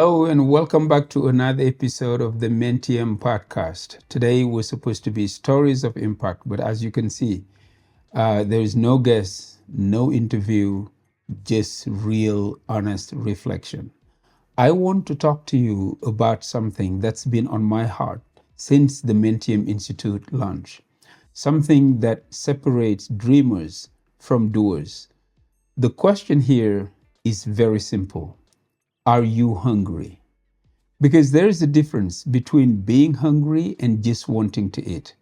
Hello, and welcome back to another episode of the Mentium podcast. Today, we're supposed to be stories of impact, but as you can see, there is no guest, no interview, just real, honest reflection. I want to talk to you about something that's been on my heart since the Mentium Institute launch, something that separates dreamers from doers. The question here is very simple. Are you hungry? Because there is a difference between being hungry and just wanting to eat.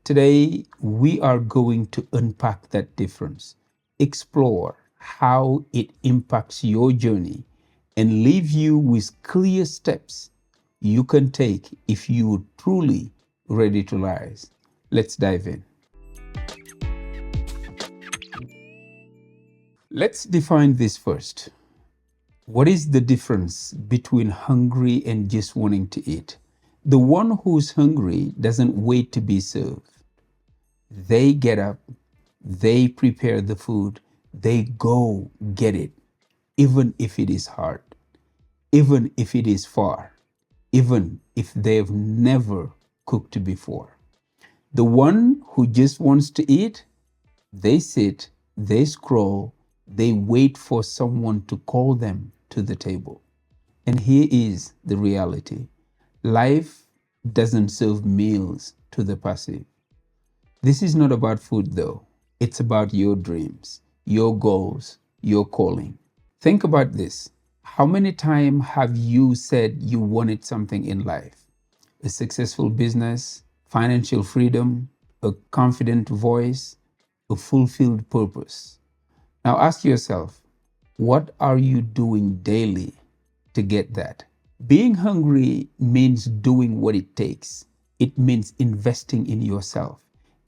Today, we are going to unpack that difference, explore how it impacts your journey, and leave you with clear steps you can take if you are truly ready to rise. Let's dive in. Let's define this first. What is the difference between hungry and just wanting to eat? The one who's hungry doesn't wait to be served. They get up, they prepare the food, they go get it, even if it is hard, even if it is far, even if they've never cooked before. The one who just wants to eat, they sit, they scroll, they wait for someone to call them to the table. And here is the reality. Life doesn't serve meals to the passive. This is not about food though. It's about your dreams, your goals, your calling. Think about this. How many times have you said you wanted something in life? A successful business, financial freedom, a confident voice, a fulfilled purpose. Now ask yourself, what are you doing daily to get that? Being hungry means doing what it takes. It means investing in yourself.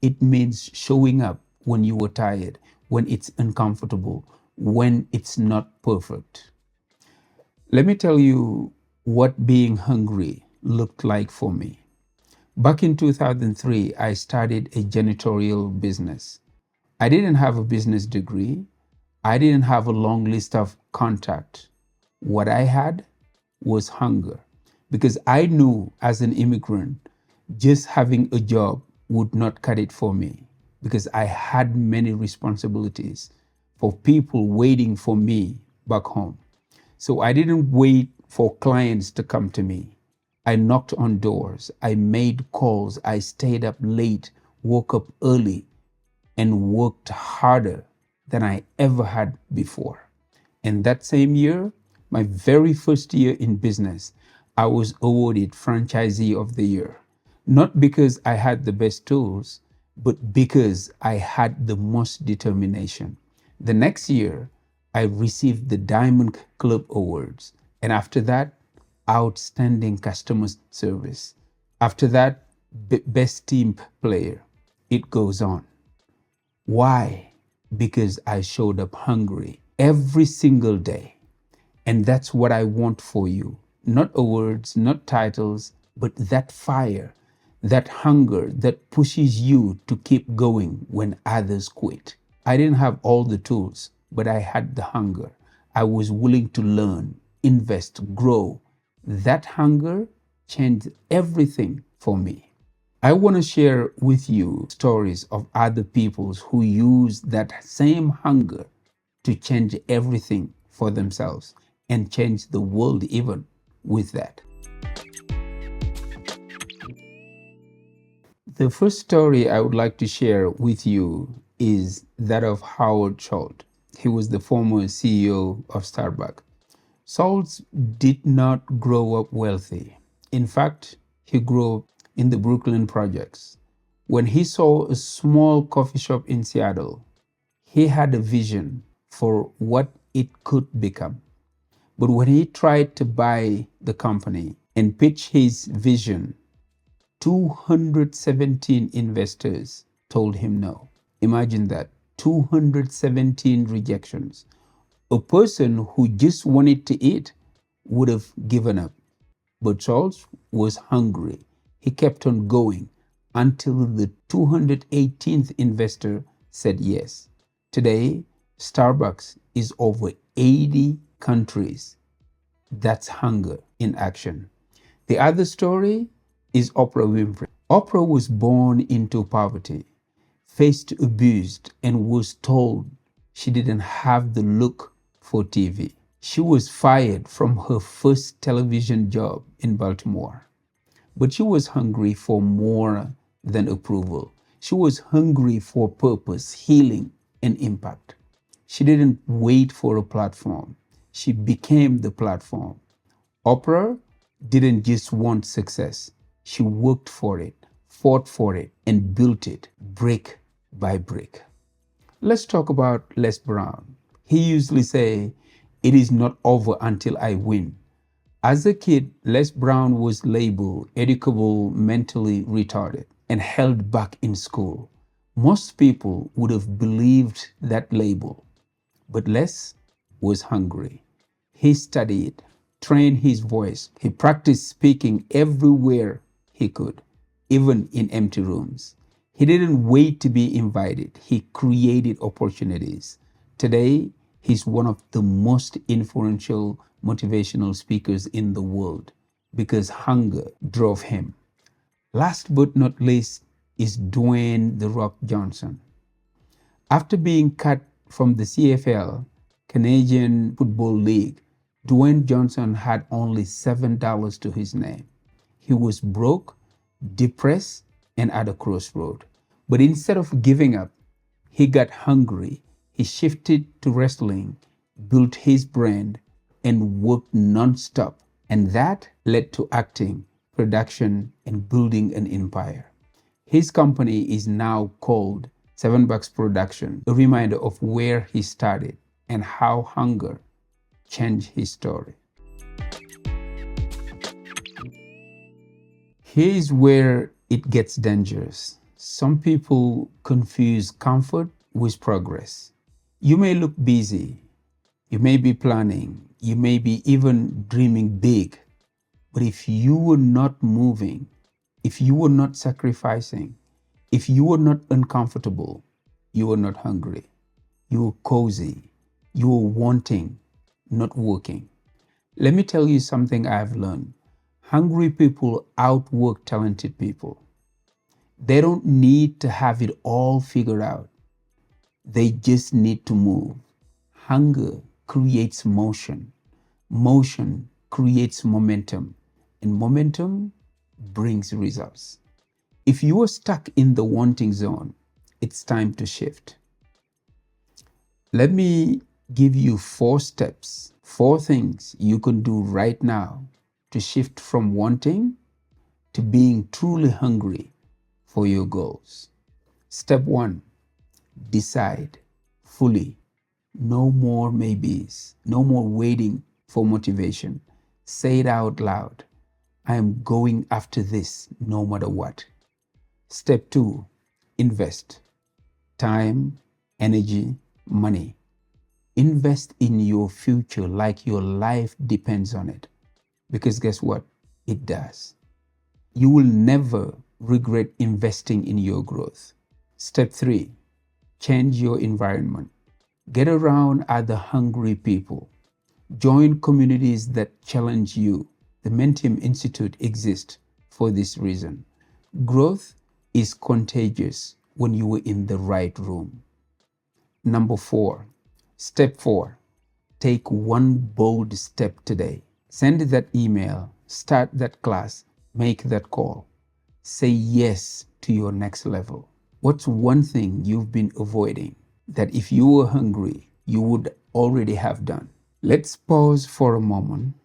It means showing up when you are tired, when it's uncomfortable, when it's not perfect. Let me tell you what being hungry looked like for me. Back in 2003, I started a janitorial business. I didn't have a business degree. I didn't have a long list of contacts. What I had was hunger, because I knew as an immigrant, just having a job would not cut it for me, because I had many responsibilities for people waiting for me back home. So I didn't wait for clients to come to me. I knocked on doors, I made calls, I stayed up late, woke up early, and worked harder than I ever had before. And that same year, my very first year in business, I was awarded Franchisee of the Year. Not because I had the best tools, but because I had the most determination. The next year, I received the Diamond Club Awards. And after that, Outstanding Customer Service. After that, Best Team Player. It goes on. Why? Because I showed up hungry every single day. And that's what I want for you. Not awards, not titles, but that fire, that hunger that pushes you to keep going when others quit. I didn't have all the tools, but I had the hunger. I was willing to learn, invest, grow. That hunger changed everything for me. I want to share with you stories of other peoples who use that same hunger to change everything for themselves and change the world even with that. The first story I would like to share with you is that of Howard Schultz. He was the former CEO of Starbucks. Schultz did not grow up wealthy. In fact, he grew up in the Brooklyn projects. When he saw a small coffee shop in Seattle, he had a vision for what it could become. But when he tried to buy the company and pitch his vision, 217 investors told him no. Imagine that, 217 rejections. A person who just wanted to eat would have given up. But Charles was hungry. He kept on going until the 218th investor said yes. Today, Starbucks is over 80 countries That's hunger in action. The other story is Oprah Winfrey. Oprah was born into poverty, faced abused, and was told she didn't have the look for TV. She was fired from her first television job in Baltimore. But she was hungry for more than approval. She was hungry for purpose, healing, and impact. She didn't wait for a platform. She became the platform. Oprah didn't just want success. She worked for it, fought for it, and built it brick by brick. Let's talk about Les Brown. He usually say, "It is not over until I win." As a kid, Les Brown was labeled educable, mentally retarded, and held back in school. Most people would have believed that label, but Les was hungry. He studied, trained his voice. He practiced speaking everywhere he could, even in empty rooms. He didn't wait to be invited. He created opportunities. Today, he's one of the most influential motivational speakers in the world because hunger drove him. Last but not least is Dwayne "The Rock" Johnson. After being cut from the CFL, Canadian Football League, Dwayne Johnson had only $7 to his name. He was broke, depressed, and at a crossroad. But instead of giving up, he got hungry. He shifted to wrestling, built his brand, and worked nonstop. And that led to acting, production, and building an empire. His company is now called Seven Bucks Production, a reminder of where he started and how hunger changed his story. Here's where it gets dangerous. Some people confuse comfort with progress. You may look busy, you may be planning, you may be even dreaming big, but if you were not moving, if you were not sacrificing, if you were not uncomfortable, you were not hungry. You were cozy. You were wanting, not working. Let me tell you something I've learned. Hungry people outwork talented people. They don't need to have it all figured out. They just need to move. Hunger creates motion. Motion creates momentum. And momentum brings results. If you are stuck in the wanting zone, it's time to shift. Let me give you 4 steps, 4 things you can do right now to shift from wanting to being truly hungry for your goals. Step 1, decide fully. No more maybes, no more waiting for motivation. Say it out loud. I am going after this no matter what. Step 2, invest. Time, energy, money. Invest in your future like your life depends on it. Because guess what? It does. You will never regret investing in your growth. Step 3, change your environment. Get around other hungry people. Join communities that challenge you. The Mentium Institute exists for this reason. Growth is contagious when you are in the right room. Number 4, step 4, take one bold step today. Send that email, start that class, make that call. Say yes to your next level. What's one thing you've been avoiding that if you were hungry, you would already have done? Let's pause for a moment.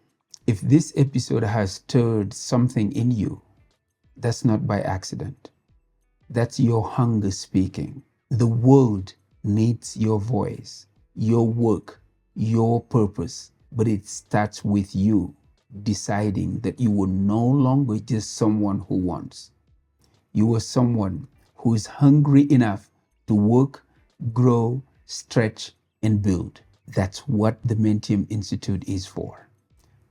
If this episode has stirred something in you, that's not by accident. That's your hunger speaking. The world needs your voice, your work, your purpose, but it starts with you deciding that you are no longer just someone who wants. You are someone who is hungry enough to work, grow, stretch, and build. That's what the Mentium Institute is for.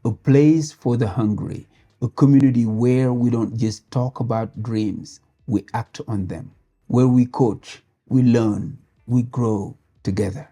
A place for the hungry, a community where we don't just talk about dreams, we act on them, where we coach, we learn, we grow together.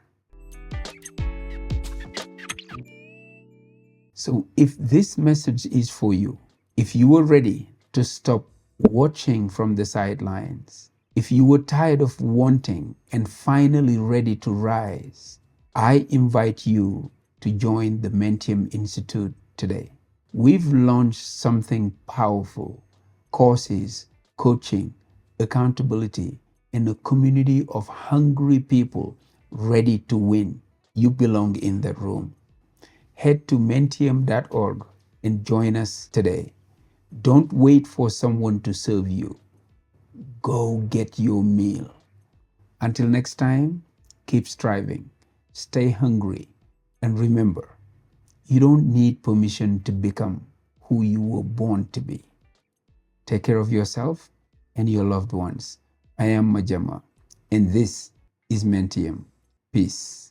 So if this message is for you, if you were ready to stop watching from the sidelines, if you were tired of wanting and finally ready to rise, I invite you to join the Mentium Institute today. We've launched something powerful: courses, coaching, accountability, and a community of hungry people ready to win. You belong in that room. Head to mentium.org and join us today. Don't wait for someone to serve you. Go get your meal. Until next time, keep striving, stay hungry, and remember, you don't need permission to become who you were born to be. Take care of yourself and your loved ones. I am Majama, and this is Mentium. Peace.